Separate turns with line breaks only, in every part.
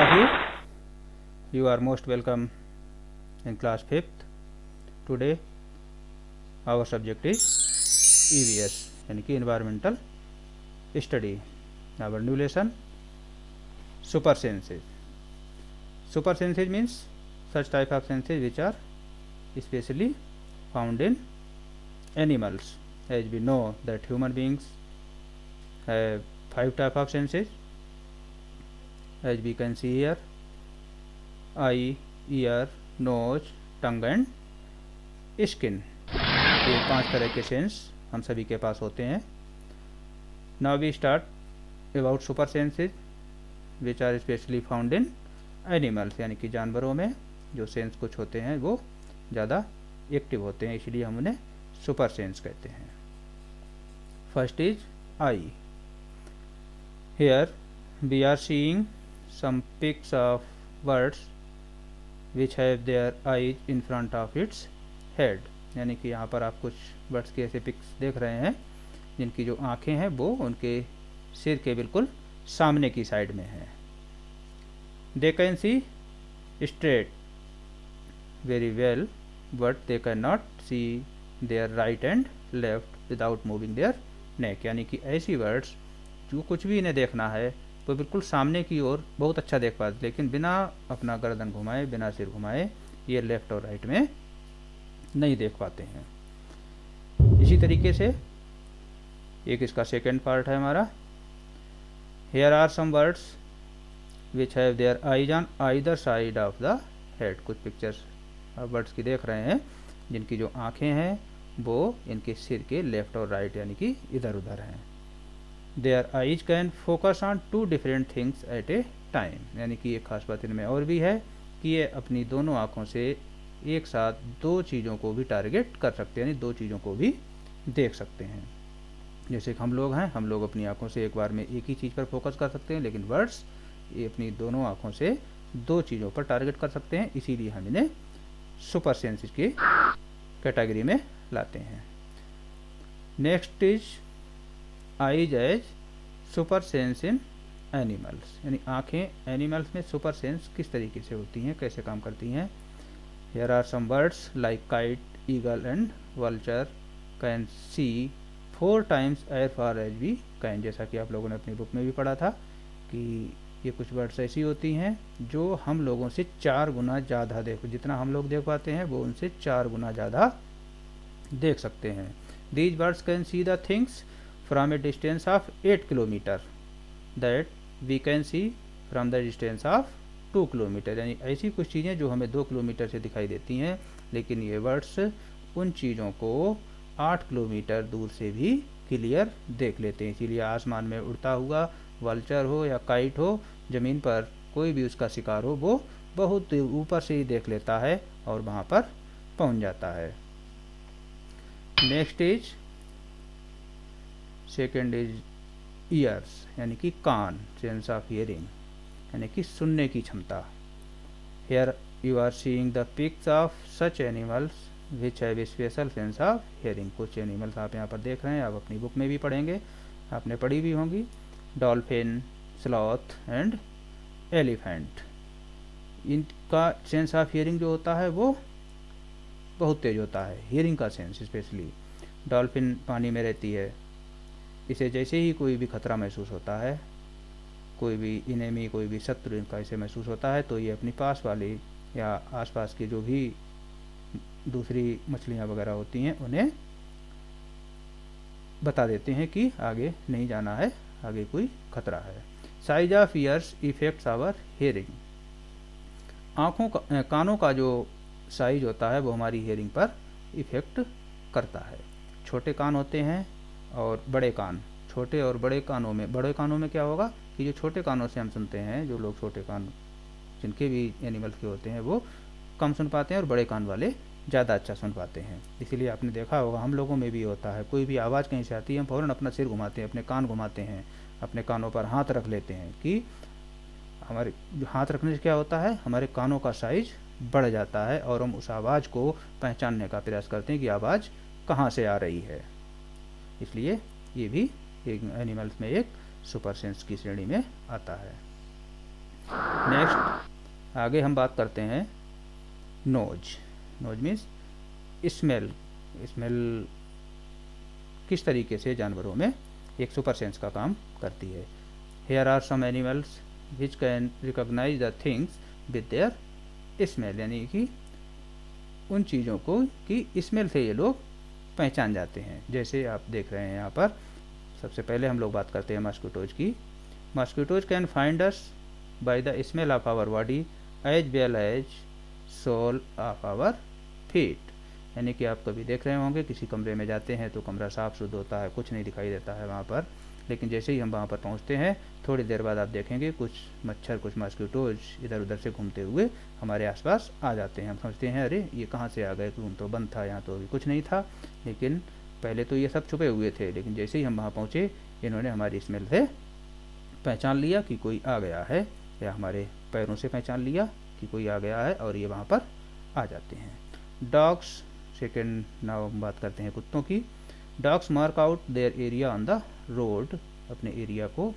of you. You are most welcome in class 5th. Today our subject is EVS यानी कि environmental study. Our new lesson super senses. Super senses means such type of senses which are especially found in animals. As we know that human beings have 5 type of senses, as we can see here: eye, ear, nose, tongue and skin. ये 5 तरह के sense हम सभी के पास होते हैं। Now we start about super senses which are specially found in animals, यानी कि जानवरों में जो सेंस कुछ होते हैं वो ज़्यादा एक्टिव होते हैं, इसलिए हम उन्हें सुपर सेंस कहते हैं। First is eye. Here we are seeing some pics of birds which have their eyes in front of its head, यानी कि यहाँ पर आप कुछ बर्ड्स के ऐसे पिक्स देख रहे हैं जिनकी जो आँखें हैं वो उनके सिर के बिल्कुल सामने की साइड में हैं। They can see straight very well but they can not see their right and left without moving their neck, यानी कि ऐसी बर्ड्स जो कुछ भी इन्हें देखना है वो बिल्कुल सामने की ओर बहुत अच्छा देख पाते, लेकिन बिना अपना गर्दन घुमाए, बिना सिर घुमाए ये लेफ्ट और राइट में नहीं देख पाते हैं। इसी तरीके से एक इसका सेकेंड पार्ट है हमारा। Here are some birds which have their eyes on either side of the head. कुछ पिक्चर्स आप बर्ड्स की देख रहे हैं जिनकी जो आँखें हैं वो इनके सिर के लेफ्ट और राइट यानी कि इधर उधर हैं। Their eyes can focus on 2 different things at a time, यानी कि एक खास बात इनमें और भी है कि ये अपनी दोनों आँखों से एक साथ 2 चीज़ों को भी टारगेट कर सकते हैं, यानी 2 चीज़ों को भी देख सकते हैं। जैसे हम लोग हैं, हम लोग अपनी आँखों से एक बार में एक ही चीज़ पर फोकस कर सकते हैं, लेकिन बर्ड्स ये अपनी दोनों आँखों से 2 चीज़ों पर टारगेट कर सकते हैं, इसीलिए हम इन्हें सुपर सेंसेस की कैटेगरी में लाते हैं। Next is eyes as super sense in animals, यानी आँखें एनिमल्स में सुपर सेंस किस तरीके से होती हैं, कैसे काम करती हैं। Here are some birds like kite, eagle and vulture can see 4 times as far as we can. जैसा कि आप लोगों ने अपनी बुक में भी पढ़ा था कि ये कुछ बर्ड्स ऐसी होती हैं जो हम लोगों से 4 गुना ज़्यादा जितना हम लोग देख पाते हैं वो उनसे 4 गुना ज़्यादा देख सकते हैं। These birds can see the things from a distance of 8 kilometer that we can see from the distance of 2 kilometer, यानी ऐसी कुछ चीज़ें जो हमें 2 किलोमीटर से दिखाई देती हैं, लेकिन ये बर्ड्स उन चीज़ों को 8 किलोमीटर दूर से भी क्लियर देख लेते हैं। इसीलिए आसमान में उड़ता हुआ वल्चर हो या काइट हो, ज़मीन पर कोई भी उसका शिकार हो, वो बहुत ऊपर से ही देख लेता है और वहाँ पर पहुँच जाता है। Next is second is years, यानी कि कान, सेंस ऑफ हियरिंग, यानी कि सुनने की क्षमता। Here you are seeing the pics of such animals which have a special sense of hearing. कुछ एनिमल्स आप यहाँ पर देख रहे हैं, आप अपनी बुक में भी पढ़ेंगे, आपने पढ़ी भी होंगी। डॉल्फिन, स्लॉथ एंड एलिफेंट, इनका सेंस ऑफ हियरिंग जो होता है वो बहुत तेज होता है, हियरिंग का सेंस स्पेशली। डॉल्फिन पानी में रहती है, इसे जैसे ही कोई भी खतरा महसूस होता है, कोई भी इनेमी, कोई भी शत्रु इनका इसे महसूस होता है, तो ये अपनी पास वाली या आसपास की जो भी दूसरी मछलियाँ वगैरह होती हैं उन्हें बता देते हैं कि आगे नहीं जाना है, आगे कोई खतरा है। Size of ears effects our hearing. कानों का जो साइज होता है वो हमारी हियरिंग पर इफेक्ट करता है। छोटे कान होते हैं और बड़े कान। छोटे और बड़े कानों में क्या होगा कि जो छोटे कानों से हम सुनते हैं, जो लोग छोटे कान जिनके भी एनिमल्स के होते हैं वो कम सुन पाते हैं और बड़े कान वाले ज़्यादा अच्छा सुन पाते हैं। इसीलिए आपने देखा होगा हम लोगों में भी होता है, कोई भी आवाज़ कहीं से आती है हम फ़ौरन अपना सिर घुमाते हैं, अपने कान घुमाते हैं, अपने कानों पर हाथ रख लेते हैं कि हमारे हाथ रखने से क्या होता है, हमारे कानों का साइज बढ़ जाता है और हम उस आवाज़ को पहचानने का प्रयास करते हैं कि आवाज़ कहाँ से आ रही है। इसलिए ये भी एक एनिमल्स में एक सुपर सेंस की श्रेणी में आता है। नेक्स्ट आगे हम बात करते हैं nose. Nose means smell. Smell किस तरीके से जानवरों में एक सुपर सेंस का काम करती है। Here are some animals which can recognise the things with their smell, यानी कि उन चीज़ों को कि स्मेल से ये लोग पहचान जाते हैं। जैसे आप देख रहे हैं यहाँ पर, सबसे पहले हम लोग बात करते हैं मॉस्किटोज की। Mosquitoes can find us by the smell of our body as well as sole of our feet. यानी कि आप कभी देख रहे होंगे किसी कमरे में जाते हैं तो कमरा साफ शुद्ध होता है, कुछ नहीं दिखाई देता है वहाँ पर, लेकिन जैसे ही हम वहाँ पर पहुँचते हैं थोड़ी देर बाद आप देखेंगे कुछ मच्छर, कुछ मॉस्किटोज इधर उधर से घूमते हुए हमारे आसपास आ जाते हैं। हम समझते हैं अरे ये कहाँ से आ गए, रूम तो बंद था, यहाँ तो अभी कुछ नहीं था, लेकिन पहले तो ये सब छुपे हुए थे, लेकिन जैसे ही हम वहाँ पहुँचे इन्होंने हमारी स्मेल से पहचान लिया कि कोई आ गया है, या हमारे पैरों से पहचान लिया कि कोई आ गया है और ये वहाँ पर आ जाते हैं। डॉग्स सेकेंड, नाउ हम बात करते हैं कुत्तों की। Dogs mark out their area on the road. अपने एरिया को,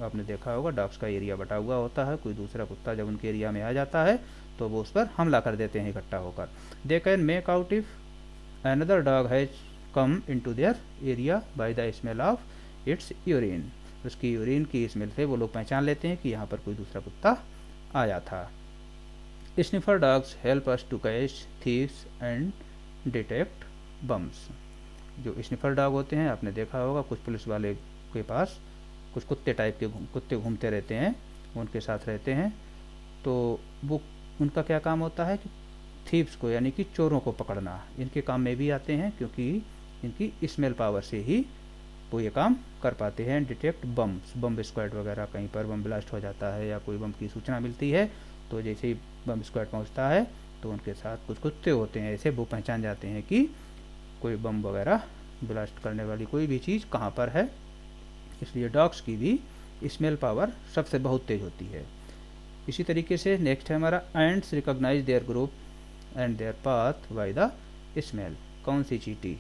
आपने देखा होगा डॉग्स का एरिया बटा हुआ होता है, कोई दूसरा कुत्ता जब उनके एरिया में आ जाता है तो वो उस पर हमला कर देते हैं इकट्ठा होकर। They can make out if another dog has come into their area bye the smell of its urine. उसकी यूरिन की स्मेल से वो लोग पहचान लेते हैं कि यहाँ पर कोई दूसरा कुत्ता आया था। Sniffer dogs help us to catch thieves and detect bombs. जो स्निफर डॉग होते हैं, आपने देखा होगा कुछ पुलिस वाले के पास कुछ कुत्ते टाइप के कुत्ते घूमते रहते हैं, उनके साथ रहते हैं, तो वो उनका क्या काम होता है कि थीव्स को, यानी कि चोरों को पकड़ना, इनके काम में भी आते हैं, क्योंकि इनकी स्मेल पावर से ही वो ये काम कर पाते हैं। डिटेक्ट बम्स, बम स्क्वाड वगैरह, कहीं पर बम ब्लास्ट हो जाता है या कोई बम की सूचना मिलती है तो जैसे ही बम स्क्वाड पहुंचता है तो उनके साथ कुछ कुत्ते होते हैं ऐसे, वो पहचान जाते हैं कि कोई बम वगैरह ब्लास्ट करने वाली कोई भी चीज़ कहाँ पर है। इसलिए डॉग्स की भी स्मेल पावर सबसे बहुत तेज होती है। इसी तरीके से नेक्स्ट है हमारा ants recognise their group and their path by the smell. कौन सी चींटी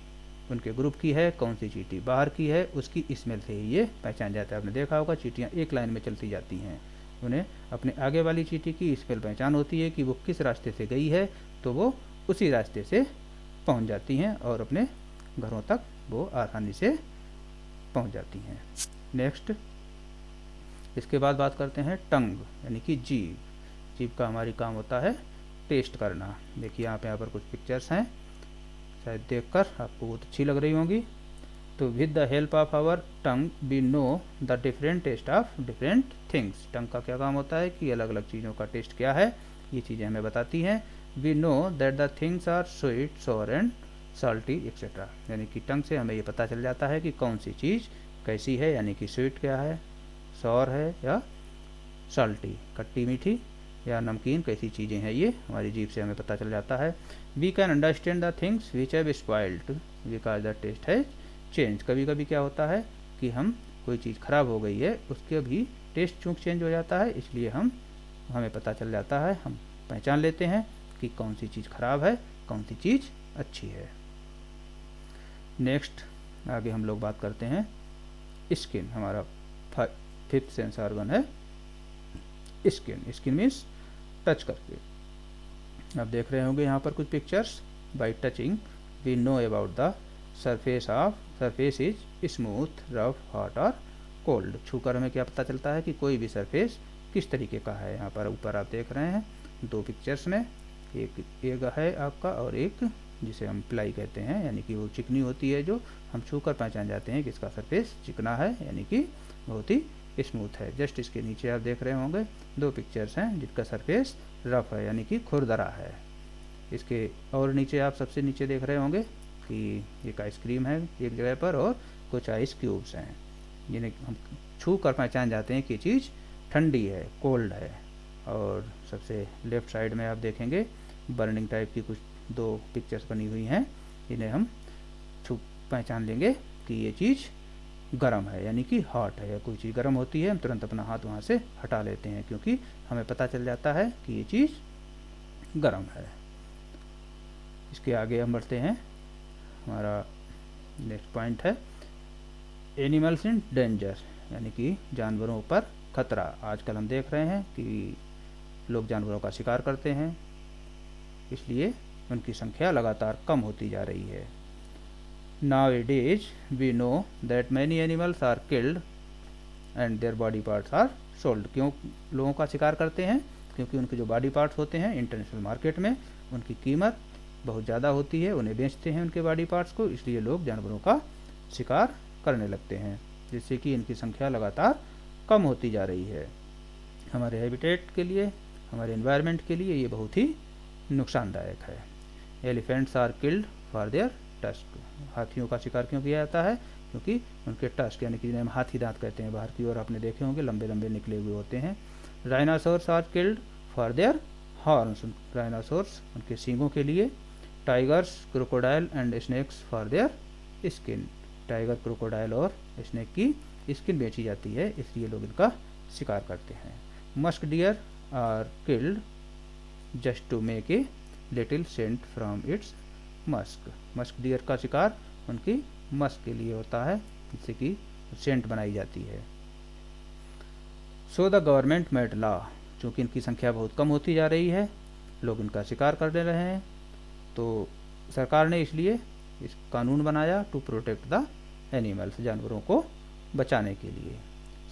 उनके ग्रुप की है, कौन सी चींटी बाहर की है, उसकी स्मेल से ही ये पहचान जाता है। आपने देखा होगा चींटियाँ एक लाइन में चलती जाती हैं, उन्हें अपने आगे वाली चींटी की स्मेल पहचान होती है कि वो किस रास्ते से गई है, तो वो उसी रास्ते से पहुंच जाती हैं और अपने घरों तक वो आसानी से पहुंच जाती हैं। नेक्स्ट, इसके बाद बात करते हैं टंग, यानी कि जीभ। जीभ का हमारी काम होता है टेस्ट करना। देखिए यहाँ पर कुछ पिक्चर्स हैं, शायद देखकर आपको बहुत अच्छी लग रही होंगी। तो with the help of our tongue we know the different taste of different things. Tongue का क्या काम होता है कि अलग अलग चीज़ों का टेस्ट क्या है ये चीज़ें हमें बताती हैं। We know that the things are sweet, sour and salty etcetera. यानी कि टंग से हमें ये पता चल जाता है कि कौन सी चीज़ कैसी है, यानी कि स्वीट क्या है, सौर है या सॉल्टी खट्टी मीठी या नमकीन, कैसी चीज़ें हैं ये हमारी जीभ से हमें पता चल जाता है। We can understand the things which have spoiled because the taste है चेंज। कभी कभी क्या होता है कि हम कोई चीज़ ख़राब हो गई है, उसके भी टेस्ट चूँकि चेंज हो जाता है, इसलिए हमें पता चल जाता है, हम पहचान लेते हैं कि कौन सी चीज़ ख़राब है, कौन सी चीज़ अच्छी है। नेक्स्ट आगे हम लोग बात करते हैं स्किन। हमारा फिफ्थ सेंस ऑर्गन है स्किन। स्किन मीन्स टच करके। आप देख रहे होंगे यहाँ पर कुछ pictures. By touching we know about the surface is smooth, rough, hot और कोल्ड। छूकर हमें क्या पता चलता है कि कोई भी सरफेस किस तरीके का है। यहाँ पर ऊपर आप देख रहे हैं दो पिक्चर्स में, एक है आपका और एक जिसे हम प्लाई कहते हैं, यानी कि वो चिकनी होती है, जो हम छूकर पहचान जाते हैं कि इसका सरफेस चिकना है, यानी कि बहुत ही स्मूथ है। जस्ट इसके नीचे आप देख रहे होंगे दो पिक्चर्स हैं जिसका सरफेस रफ है, यानी कि खुरदरा है। इसके और नीचे आप सबसे नीचे देख रहे होंगे कि एक आइसक्रीम है एक जगह पर और कुछ आइस क्यूब्स हैं, जिन्हें हम छू कर पहचान जाते हैं कि चीज़ ठंडी है, कोल्ड है। और सबसे लेफ्ट साइड में आप देखेंगे बर्निंग टाइप की कुछ दो पिक्चर्स बनी हुई हैं, इन्हें हम छू पहचान लेंगे कि ये चीज़ गर्म है, यानी कि हॉट है। कोई चीज़ गर्म होती है हम तुरंत अपना हाथ वहाँ से हटा लेते हैं, क्योंकि हमें पता चल जाता है कि ये चीज़ गर्म है। इसके आगे हम बढ़ते हैं, हमारा नेक्स्ट पॉइंट है एनिमल्स इन डेंजर, यानी कि जानवरों पर खतरा। आजकल हम देख रहे हैं कि लोग जानवरों का शिकार करते हैं, इसलिए उनकी संख्या लगातार कम होती जा रही है। Nowadays we know that many animals are killed and their body parts are sold। क्यों लोगों का शिकार करते हैं? क्योंकि उनके जो बॉडी पार्ट्स होते हैं इंटरनेशनल मार्केट में उनकी कीमत बहुत ज़्यादा होती है, उन्हें बेचते हैं उनके बॉडी पार्ट्स को, इसलिए लोग जानवरों का शिकार करने लगते हैं, जिससे कि इनकी संख्या लगातार कम होती जा रही है। हमारे हैबिटेट के लिए, हमारे एनवायरनमेंट के लिए ये बहुत ही नुकसानदायक है। Elephants are killed for their tusk. हाथियों का शिकार क्यों किया जाता है? क्योंकि उनके टस्क यानी कि जिन्हें हम हाथी दांत कहते हैं, बाहर की ओर आपने देखे होंगे लंबे लंबे निकले हुए होते हैं। Dinosaurs are killed for their horns. Dinosaurs उनके सींगों के लिए। Tigers, crocodile and snakes for their skin. Tiger, crocodile और स्नेक की स्किन बेची जाती है, इसलिए लोग इनका शिकार करते हैं। Musk deer are killed just to make a little scent from its musk. Musk deer का शिकार उनकी मस्क के लिए होता है, जिससे कि सेंट बनाई जाती है। So the government made law. चूँकि इनकी संख्या बहुत कम होती जा रही है, लोग इनका शिकार करने रहे हैं, तो सरकार ने इसलिए इस कानून बनाया टू प्रोटेक्ट द एनिमल्स, जानवरों को बचाने के लिए।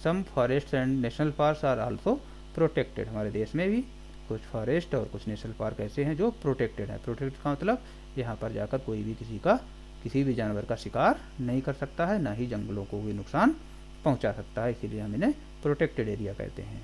Some forest and national park are also protected. हमारे देश में भी कुछ फॉरेस्ट और कुछ नेशनल पार्क ऐसे हैं जो प्रोटेक्टेड हैं। प्रोटेक्टेड का मतलब यहाँ पर जाकर कोई भी किसी भी जानवर का शिकार नहीं कर सकता है, ना ही जंगलों को कोई नुकसान पहुँचा सकता है, इसीलिए हम इन्हें प्रोटेक्टेड एरिया कहते हैं।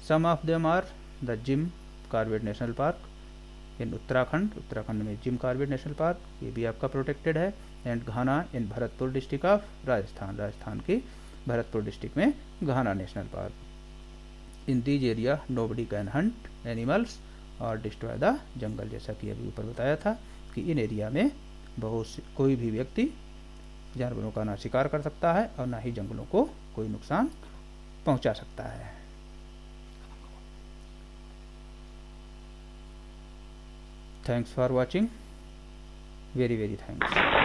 Some of them are the Jim Corbett national park in Uttarakhand में जिम कॉर्बेट नेशनल पार्क, ये भी आपका प्रोटेक्टेड है। And Ghana in Bharatpur district of Rajasthan के भरतपुर डिस्ट्रिक्ट में Ghana national park. In these area nobody can hunt animals और डिस्ट्रॉय द जंगल। जैसा कि अभी ऊपर बताया था कि इन एरिया में कोई भी व्यक्ति जानवरों का ना शिकार कर सकता है और ना ही जंगलों को कोई नुकसान पहुंचा सकता है। Thanks for watching, very very thanks.